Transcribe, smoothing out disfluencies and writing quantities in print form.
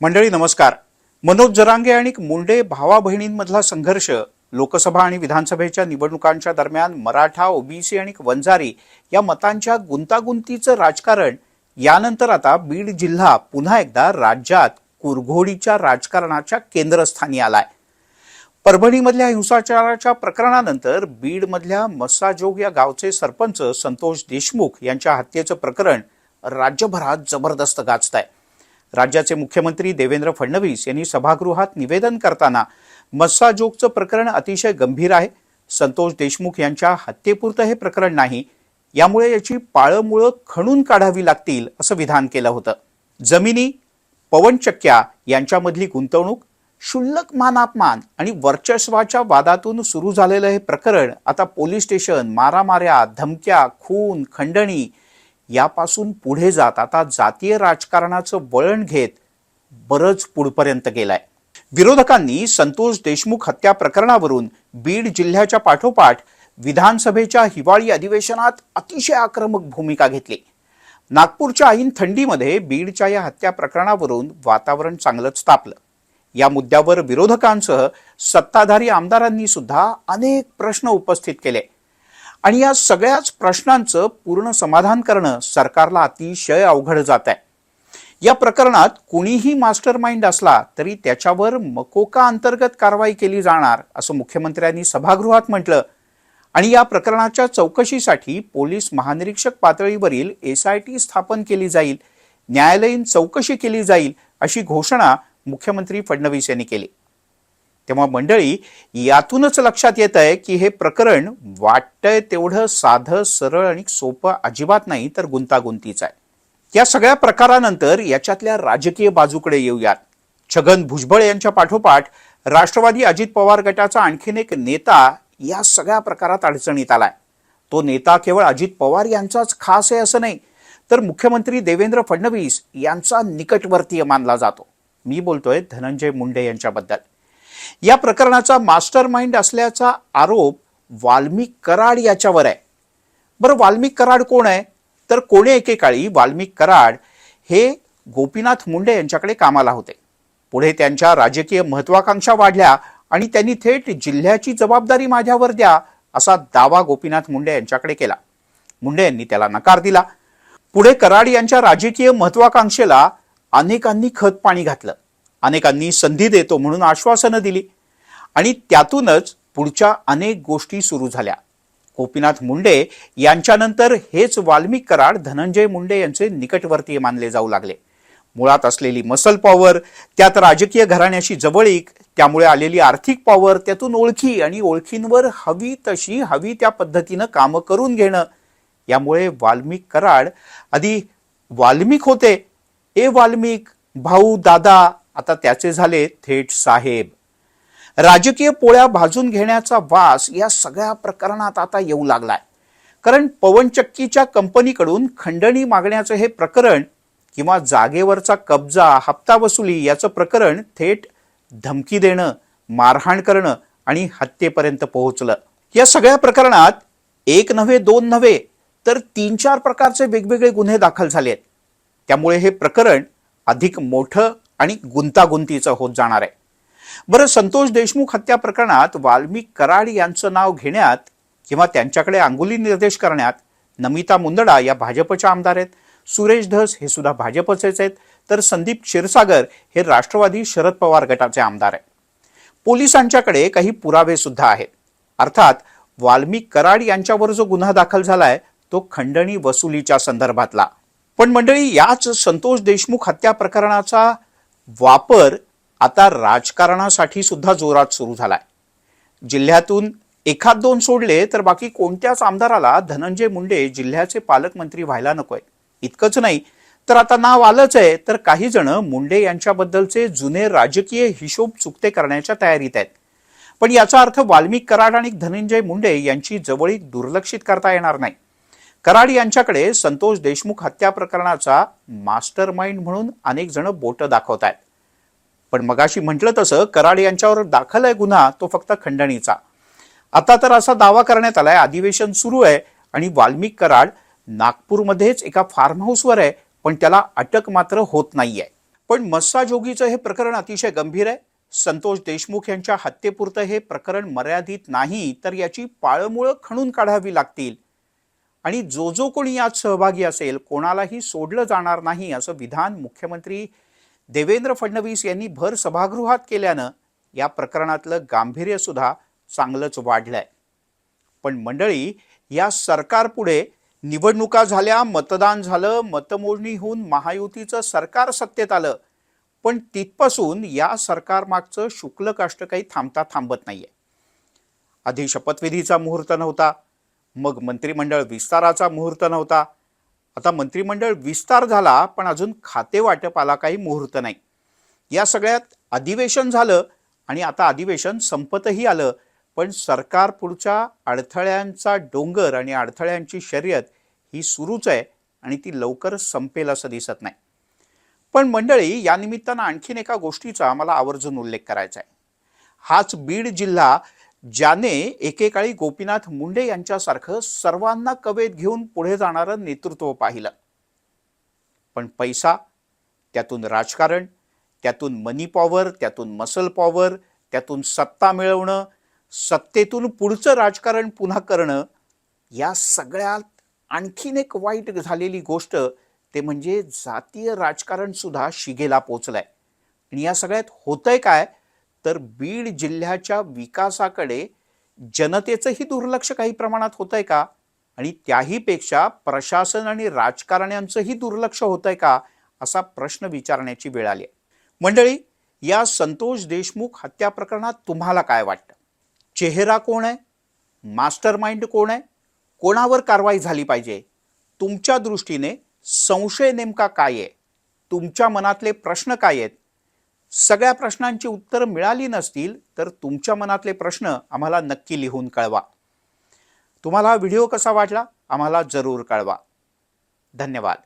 मंडळी नमस्कार. मनोज जरांगे आणि मुंडे भावा बहिणींमधला संघर्ष लोकसभा आणि विधानसभेच्या निवडणुकांच्या दरम्यान मराठा, ओबीसी आणि वंजारी या मतांच्या गुंतागुंतीचं राजकारण यानंतर आता बीड जिल्हा पुन्हा एकदा राज्यात कुरघोडीच्या राजकारणाच्या केंद्रस्थानी आलाय. परभणीमधल्या हिंसाचाराच्या प्रकरणानंतर बीडमधल्या मस्साजोग या गावचे सरपंच संतोष देशमुख यांच्या हत्येचं प्रकरण राज्यभरात जबरदस्त गाजतंय. राज्याचे मुख्यमंत्री देवेंद्र फडणवीस यांनी सभागृहात निवेदन करताना मस्साजोगचं प्रकरण अतिशय गंभीर आहे, संतोष देशमुख यांच्या हत्येपुरतं हे प्रकरण नाही, यामुळे याची पाळंमुळं खणून काढावी लागतील असं विधान केलं होतं. जमिनी, पवनचक्क्या यांच्यामधली गुंतवणूक, क्षुल्लक मानापमान आणि वर्चस्वाच्या वादातून सुरू झालेलं हे प्रकरण आता पोलीस स्टेशन, मारामाऱ्या, धमक्या, खून, खंडणी यापासून पुढे जात आता जातीय राजकारणाचं वळण घेत बरंच पुढपर्यंत गेलाय. विरोधकांनी संतोष देशमुख हत्या प्रकरणावरून बीड जिल्ह्याच्या पाठोपाठ विधानसभेच्या हिवाळी अधिवेशनात अतिशय आक्रमक भूमिका घेतली. नागपूरच्या ऐन थंडीमध्ये बीडच्या या हत्या प्रकरणावरून वातावरण चांगलंच तापलं. या मुद्द्यावर विरोधकांसह सत्ताधारी आमदारांनी सुद्धा अनेक प्रश्न उपस्थित केले आणि या सगळ्याच प्रश्नांचं पूर्ण समाधान करणं सरकारला अतिशय अवघड जात आहे. या प्रकरणात कुणीही मास्टर माइंड असला तरी त्याच्यावर मकोका अंतर्गत कारवाई केली जाणार असं मुख्यमंत्र्यांनी सभागृहात म्हटलं आणि या प्रकरणाच्या चौकशीसाठी पोलीस महानिरीक्षक पातळीवरील SIT स्थापन केली जाईल, न्यायालयीन चौकशी केली जाईल अशी घोषणा मुख्यमंत्री फडणवीस यांनी केली. तेव्हा मंडळी, यातूनच लक्षात येत आहे की हे प्रकरण वाटतंय तेवढं साधं, सरळ आणि सोपं अजिबात नाही, तर गुंतागुंतीचं आहे. या सगळ्या प्रकारानंतर याच्यातल्या राजकीय बाजूकडे येऊयात. छगन भुजबळ यांच्या पाठोपाठ राष्ट्रवादी अजित पवार गटाचा आणखीन एक नेता या सगळ्या प्रकारात अडचणीत आलाय. तो नेता केवळ अजित पवार यांचाच खास आहे असं नाही, तर मुख्यमंत्री देवेंद्र फडणवीस यांचा निकटवर्तीय मानला जातो. मी बोलतोय धनंजय मुंडे यांच्याबद्दल. या प्रकरणाचा मास्टर माइंड असल्याचा आरोप वाल्मिक कराड याच्यावर आहे. बरं, वाल्मिक कराड कोण आहे? तर कोणे एकेकाळी वाल्मिक कराड हे गोपीनाथ मुंडे यांच्याकडे कामाला होते. पुढे त्यांच्या राजकीय महत्वाकांक्षा वाढल्या आणि त्यांनी थेट जिल्ह्याची जबाबदारी माझ्यावर द्या असा दावा गोपीनाथ मुंडे यांच्याकडे केला. मुंडे यांनी त्याला नकार दिला. पुढे कराड यांच्या राजकीय महत्वाकांक्षेला अनेकांनी खत पाणी घातलं, अनेकांनी संधी देतो म्हणून आश्वासनं दिली आणि त्यातूनच पुढच्या अनेक गोष्टी सुरू झाल्या. गोपीनाथ मुंडे यांच्यानंतर हेच वाल्मिक कराड धनंजय मुंडे यांचे निकटवर्तीय मानले जाऊ लागले. मुळात असलेली मसल पॉवर, त्यात राजकीय घराण्याशी जवळीक, त्यामुळे आलेली आर्थिक पॉवर, त्यातून ओळखी आणि ओळखींवर हवी तशी हवी त्या पद्धतीनं कामं करून घेणं, यामुळे वाल्मिक कराड आधी वाल्मिक होते, वाल्मिक, भाऊ, दादा, आता त्याचे झाले थेट साहेब. राजकीय पोळ्या भाजून घेण्याचा वास या सगळ्या प्रकरणात आता येऊ लागलाय. कारण पवनचक्कीच्या कंपनीकडून खंडणी मागण्याचं हे प्रकरण किंवा जागेवरचा कब्जा, हप्ता वसुली याचं प्रकरण थेट धमकी देणं, मारहाण करणं आणि हत्येपर्यंत पोहोचलं. या सगळ्या प्रकरणात एक नव्हे, दोन नव्हे, तर 3-4 प्रकारचे वेगवेगळे गुन्हे दाखल झालेत. त्यामुळे हे प्रकरण अधिक मोठं आणि गुंतागुंतीचं होत जाणार आहे. बरं, संतोष देशमुख हत्या प्रकरणात वाल्मिक कराड यांचं नाव घेण्यात किंवा त्यांच्याकडे अंगुली निर्देश करण्यात नमिता मुंदडा या भाजपच्या आमदार आहेत, सुरेश धस हे सुद्धा भाजपचेच आहेत, तर संदीप क्षीरसागर हे राष्ट्रवादी शरद पवार गटाचे आमदार आहेत. पोलिसांच्याकडे काही पुरावे सुद्धा आहेत. अर्थात वाल्मिक कराड यांच्यावर जो गुन्हा दाखल झालाय तो खंडणी वसुलीच्या संदर्भातला. पण मंडळी, याच संतोष देशमुख हत्या प्रकरणाचा वापर आता राजकारणासाठी सुद्धा जोरात सुरू झालाय. जिल्ह्यातून 1-2 सोडले तर बाकी कोणत्याच आमदाराला धनंजय मुंडे जिल्ह्याचे पालकमंत्री व्हायला नकोय. इतकंच नाही तर आता नाव आलंच आहे तर काही जण मुंडे यांच्याबद्दलचे जुने राजकीय हिशोब चुकते करण्याच्या तयारीत आहेत. पण याचा अर्थ वाल्मिक कराड आणि धनंजय मुंडे यांची जवळीक दुर्लक्षित करता येणार नाही. कराड यांच्याकडे संतोष देशमुख हत्या प्रकरणाचा मास्टर माइंड म्हणून अनेक जण बोटं दाखवत आहेत. पण मगाशी म्हटलं तसं कराड यांच्यावर दाखल आहे गुन्हा तो फक्त खंडणीचा. आता तर असा दावा करण्यात आलाय, अधिवेशन सुरू आहे आणि वाल्मिक कराड नागपूरमध्येच एका फार्म हाऊसवर आहे, पण त्याला अटक मात्र होत नाहीये. पण मस्साजोगीचं हे प्रकरण अतिशय गंभीर आहे. संतोष देशमुख यांच्या हत्येपुरतं हे प्रकरण मर्यादित नाही, तर याची पाळंमुळं खणून काढावी लागतील आणि जो जो कोणी यात सहभागी असेल कोणालाही सोडलं जाणार नाही, असं विधान मुख्यमंत्री देवेंद्र फडणवीस यांनी भर सभागृहात केल्यानं या प्रकरणातलं गांभीर्य सुद्धा चांगलंच वाढलंय. पण मंडळी, या सरकारपुढे निवडणुका झाल्या, मतदान झालं, मतमोजणी होऊन महायुतीचं सरकार सत्तेत आलं, पण तिथपासून या सरकारमागचं शुक्ल काष्ट काही थांबता थांबत नाहीये. आधी शपथविधीचा मुहूर्त नव्हता, मग मंत्रिमंडळ विस्ताराचा मुहूर्त नव्हता, आता मंत्रिमंडळ विस्तार झाला पण अजून खाते वाटपाला काही मुहूर्त नाही. या सगळ्यात अधिवेशन झालं आणि आता अधिवेशन संपतही आलं, पण सरकार पुढच्या अडथळ्यांचा डोंगर आणि अडथळ्यांची शर्यत ही सुरूच आहे आणि ती लवकरच संपेल असं दिसत नाही. पण मंडळी, या निमित्तानं आणखीन एका गोष्टीचा मला आवर्जून उल्लेख करायचा आहे. हाच बीड जिल्हा ज्याने एकेकाळी गोपीनाथ मुंडे यांच्यासारखं सर्वांना कवेत घेऊन पुढे जाणारं नेतृत्व पाहिलं. पण पैसा, त्यातून राजकारण, त्यातून मनी पॉवर, त्यातून मसल पॉवर, त्यातून सत्ता मिळवणं, सत्तेतून पुढचं राजकारण पुन्हा करणं, या सगळ्यात आणखीन एक वाईट झालेली गोष्ट ते म्हणजे जातीय राजकारण सुद्धा शिगेला पोचलंय. आणि या सगळ्यात होतंय काय, तर बीड जिल्ह्याच्या विकासाकडे जनतेचंही दुर्लक्ष काही प्रमाणात होतंय का, आणि त्याही पेक्षा प्रशासन आणि राजकारण्यांचंही दुर्लक्ष होतंय का, असा प्रश्न विचारण्याची वेळ आली आहे. मंडळी, या संतोष देशमुख हत्या प्रकरणात तुम्हाला काय वाटतं? चेहरा कोण आहे? मास्टर माइंड कोण आहे? कोणावर कारवाई झाली पाहिजे? तुमच्या दृष्टीने संशय नेमका काय आहे? तुमच्या मनातले प्रश्न काय आहेत? सगळ्या प्रश्नांची उत्तरं मिळाली नसतील तर तुमच्या मनातले प्रश्न आम्हाला नक्की लिहून कळवा. तुम्हाला हा व्हिडिओ कसा वाटला आम्हाला जरूर कळवा. धन्यवाद.